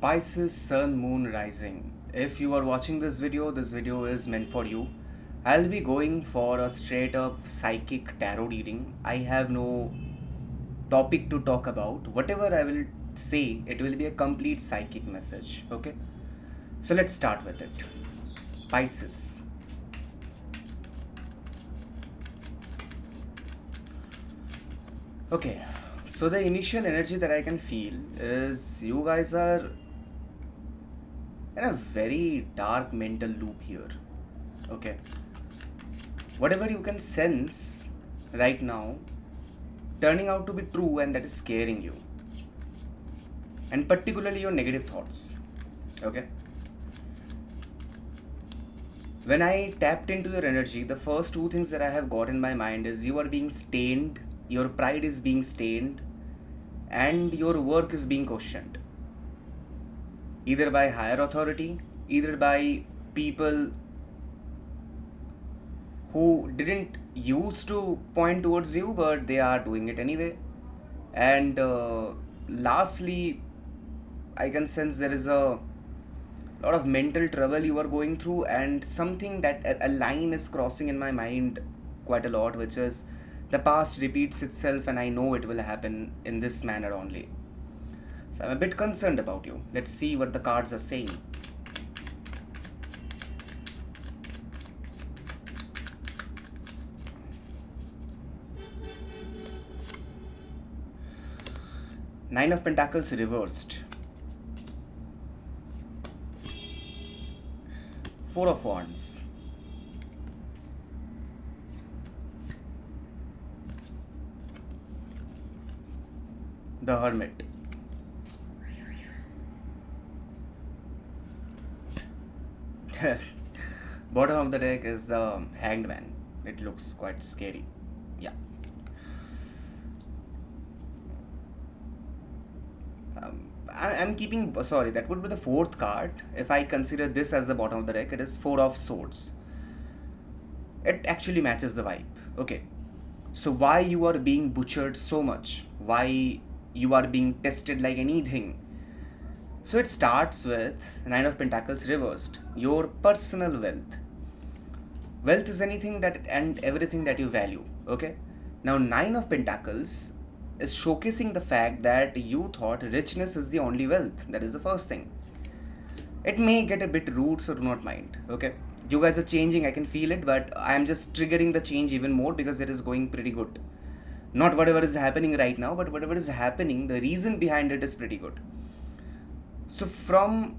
Pisces Sun Moon Rising. If you are watching this video is meant for you. I'll be going for a straight up psychic tarot reading. I have no topic to talk about. Whatever I will say, it will be a complete psychic message. Okay? So let's start with it. Pisces. Okay, so the initial energy that I can feel is you guys are in a very dark mental loop here. Okay, whatever you can sense right now turning out to be true, and that is scaring you, and particularly your negative thoughts. Okay, when I tapped into your energy, the first two things that I have got in my mind is you are being stained, your pride is being stained, and your work is being questioned, either by higher authority, either by people who didn't used to point towards you, but they are doing it anyway. And lastly, I can sense there is a lot of mental trouble you are going through, and something that a line is crossing in my mind quite a lot, which is the past repeats itself, and I know it will happen in this manner only. So I'm a bit concerned about you. Let's see what the cards are saying. Nine of Pentacles reversed. Four of Wands. The Hermit. Bottom of the deck is the Hanged Man. It looks quite scary. Yeah. I'm keeping, sorry, that would be the fourth card. If I consider this as the bottom of the deck, it is Four of Swords. It actually matches the vibe. Okay. So why you are being butchered so much? Why you are being tested like anything? So it starts with Nine of Pentacles reversed. Your personal wealth. Wealth is anything that and everything that you value. Okay. Now Nine of Pentacles is showcasing the fact that you thought richness is the only wealth. That is the first thing. It may get a bit rude, so do not mind. Okay. You guys are changing, I can feel it, but I'm just triggering the change even more because it is going pretty good. Not whatever is happening right now, but whatever is happening, the reason behind it is pretty good. So from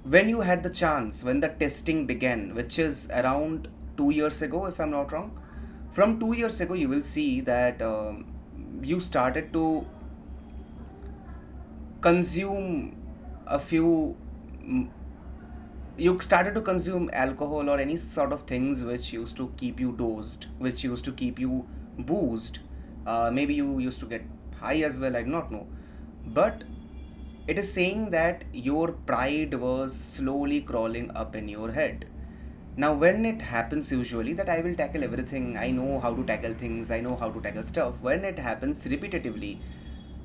when you had the chance, when the testing began, which is around 2 years ago, if I'm not wrong, from 2 years ago, you will see that you started to consume a few you started to consume alcohol or any sort of things which used to keep you dosed, which used to keep you boozed. Maybe you used to get high as well, I do not know. But it is saying that your pride was slowly crawling up in your head. Now, when it happens, usually that I will tackle everything, I know how to tackle things, I know how to tackle stuff. When it happens repetitively,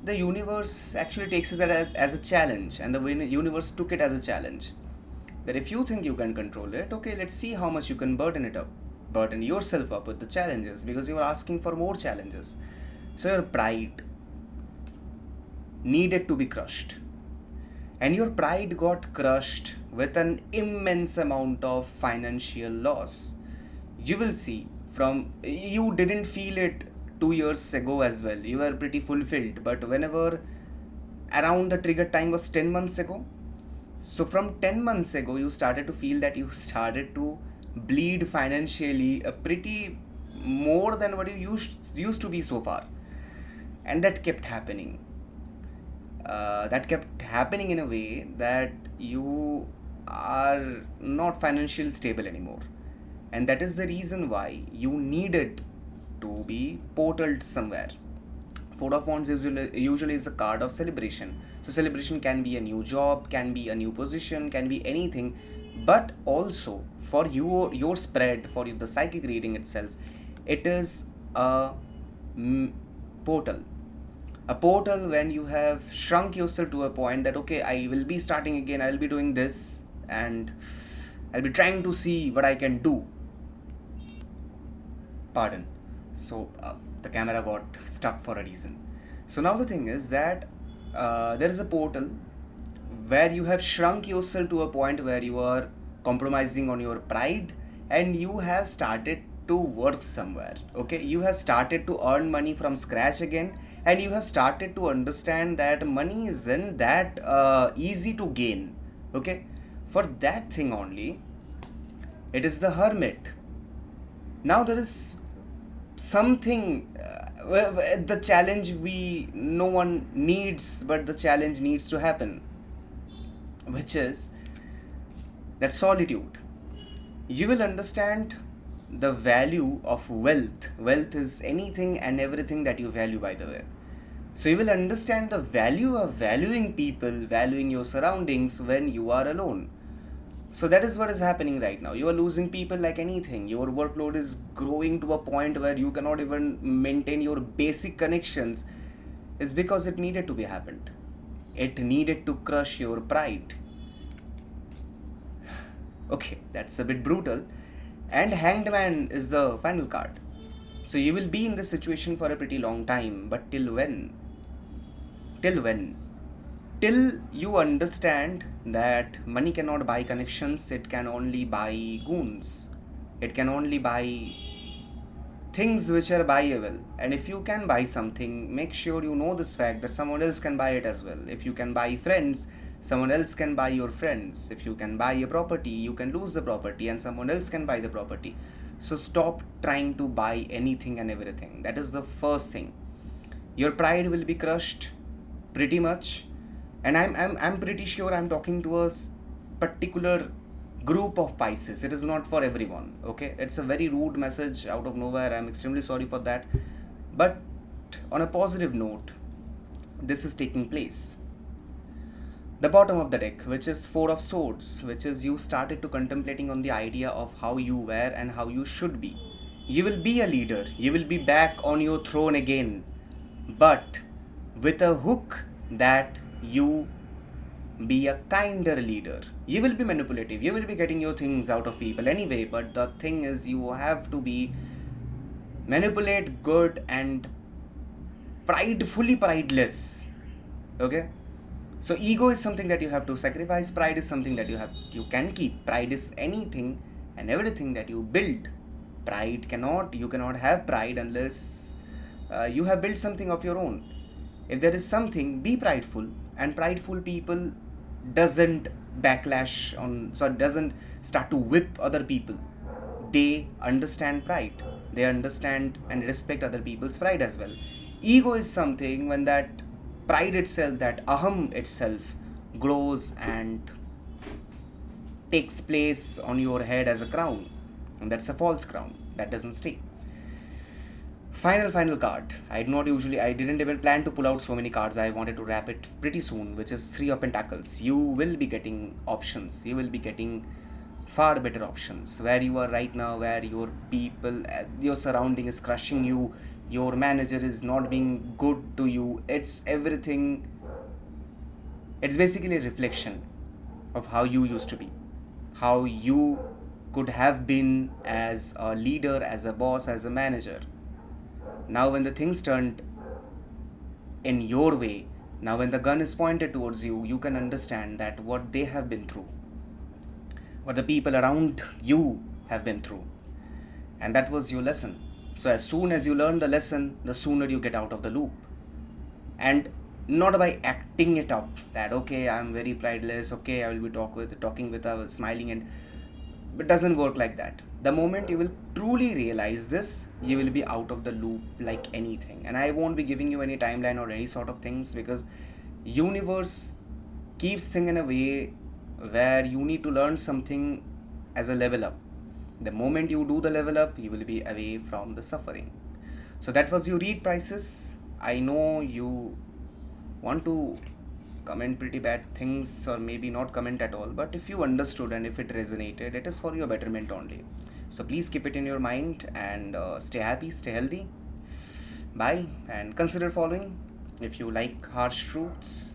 the universe actually takes it as a challenge, and the universe took it as a challenge. That if you think you can control it, okay, let's see how much you can burden yourself up with the challenges, because you are asking for more challenges. So your pride needed to be crushed, and your pride got crushed with an immense amount of financial loss. You will see, from you didn't feel it 2 years ago as well, you were pretty fulfilled, but whenever around the trigger time was 10 months ago, so from 10 months ago you started to feel that you started to bleed financially a pretty more than what you used to be so far, and that kept happening in a way that you are not financially stable anymore, and that is the reason why you needed to be portaled somewhere. Four of Wands usually is a card of celebration. So celebration can be a new job, can be a new position, can be anything, but also for your spread, for the psychic reading itself, it is a portal. A portal when you have shrunk yourself to a point that, okay, I will be starting again, I will be doing this, and I'll be trying to see what I can do. Pardon. So the camera got stuck for a reason. So now the thing is that there is a portal where you have shrunk yourself to a point where you are compromising on your pride, and you have started to work somewhere. Okay, you have started to earn money from scratch again, and you have started to understand that money isn't that easy to gain. Okay, for that thing only, it is the hermit. Now there is something, the challenge we no one needs, but the challenge needs to happen, which is that solitude. You will understand the value of wealth. Wealth is anything and everything that you value, by the way. So you will understand the value of valuing people, valuing your surroundings when you are alone. So that is what is happening right now. You are losing people like anything. Your workload is growing to a point where you cannot even maintain your basic connections. It's because it needed to be happened. It needed to crush your pride. Okay, that's a bit brutal. And Hanged Man is the final card. So you will be in this situation for a pretty long time, but till when? Till when? Till you understand that money cannot buy connections, it can only buy goons. It can only buy things which are buyable. And if you can buy something, make sure you know this fact that someone else can buy it as well. If you can buy friends, someone else can buy your friends. If you can buy a property, you can lose the property and someone else can buy the property. So stop trying to buy anything and everything. That is the first thing. Your pride will be crushed pretty much. And I'm pretty sure I'm talking to a particular group of Pisces. It is not for everyone. Okay, it's a very rude message out of nowhere. I'm extremely sorry for that. But on a positive note, this is taking place. The bottom of the deck, which is Four of Swords, which is you started to contemplating on the idea of how you were and how you should be. You will be a leader. You will be back on your throne again, but with a hook that you be a kinder leader. You will be manipulative. You will be getting your things out of people anyway, but the thing is you have to be manipulate good and fully prideless. Okay? So ego is something that you have to sacrifice. Pride is something that you can keep. Pride is anything and everything that you build. You cannot have pride unless you have built something of your own. If there is something, be prideful. And prideful people doesn't doesn't start to whip other people. They understand pride. They understand and respect other people's pride as well. Ego is something when that pride itself, that aham itself, grows and takes place on your head as a crown. And that's a false crown. That doesn't stay. Final card. I didn't even plan to pull out so many cards. I wanted to wrap it pretty soon, which is Three of Pentacles. You will be getting options. You will be getting far better options. Where you are right now, where your people, your surrounding is crushing you, your manager is not being good to you. It's everything. It's basically a reflection of how you used to be, how you could have been as a leader, as a boss, as a manager. Now when the things turned in your way, now when the gun is pointed towards you, you can understand that what they have been through, what the people around you have been through. And that was your lesson. So as soon as you learn the lesson, the sooner you get out of the loop. And not by acting it up that, okay, I'm very prideless, okay, I will be talking with a smiling, and it doesn't work like that. The moment you will truly realize this, you will be out of the loop like anything. And I won't be giving you any timeline or any sort of things, because universe keeps things in a way where you need to learn something as a level up. The moment you do the level up, you will be away from the suffering. So that was your read, Prices. I know you want to comment pretty bad things, or maybe not comment at all, but if you understood and if it resonated, it is for your betterment only. So please keep it in your mind and stay happy, stay healthy. Bye, and consider following If you like harsh truths,